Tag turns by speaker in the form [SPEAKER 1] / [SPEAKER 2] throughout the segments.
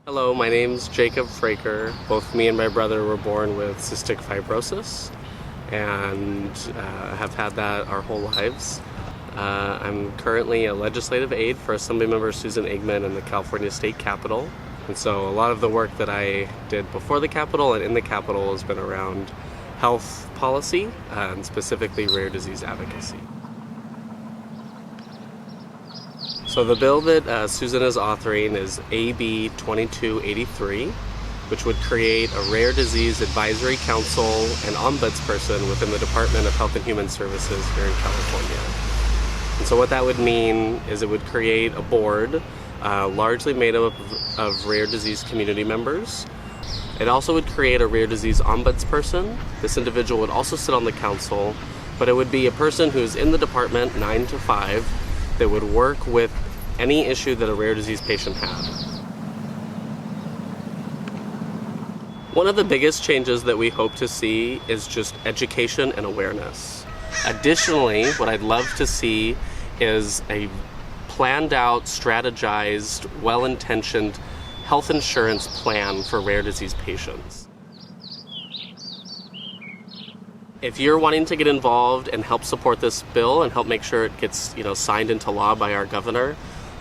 [SPEAKER 1] Hello, my name's Jacob Fraker. Both me and my brother were born with cystic fibrosis and have had that our whole lives. I'm currently a legislative aide for Assemblymember Susan Eggman in the California State Capitol. And so a lot of the work that I did before the Capitol and in the Capitol has been around health policy and specifically rare disease advocacy. So the bill that Susan is authoring is AB2283, which would create a Rare Disease Advisory Council and Ombudsperson within the Department of Health and Human Services here in California. And so what that would mean is it would create a board largely made up of rare disease community members. It also would create a rare disease ombudsperson. This individual would also sit on the council, but it would be a person who's in the department 9 to 5 that would work with any issue that a rare disease patient had. One of the biggest changes that we hope to see is just education and awareness. Additionally, what I'd love to see is a planned out, strategized, well-intentioned health insurance plan for rare disease patients. If you're wanting to get involved and help support this bill and help make sure it gets signed into law by our governor,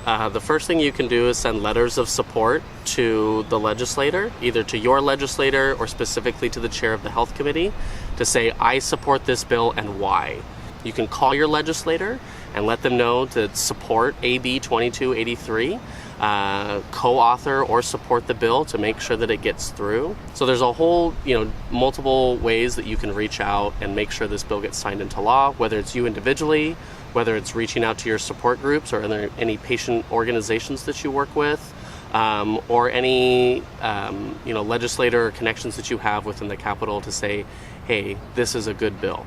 [SPEAKER 1] the first thing you can do is send letters of support to the legislator, either to your legislator or specifically to the chair of the health committee, to say, I support this bill and why. You can call your legislator and let them know to support AB 2283, co-author or support the bill to make sure that it gets through. So there's a whole, multiple ways that you can reach out and make sure this bill gets signed into law, whether it's you individually, whether it's reaching out to your support groups or any patient organizations that you work with, or any legislator connections that you have within the Capitol to say, hey, this is a good bill.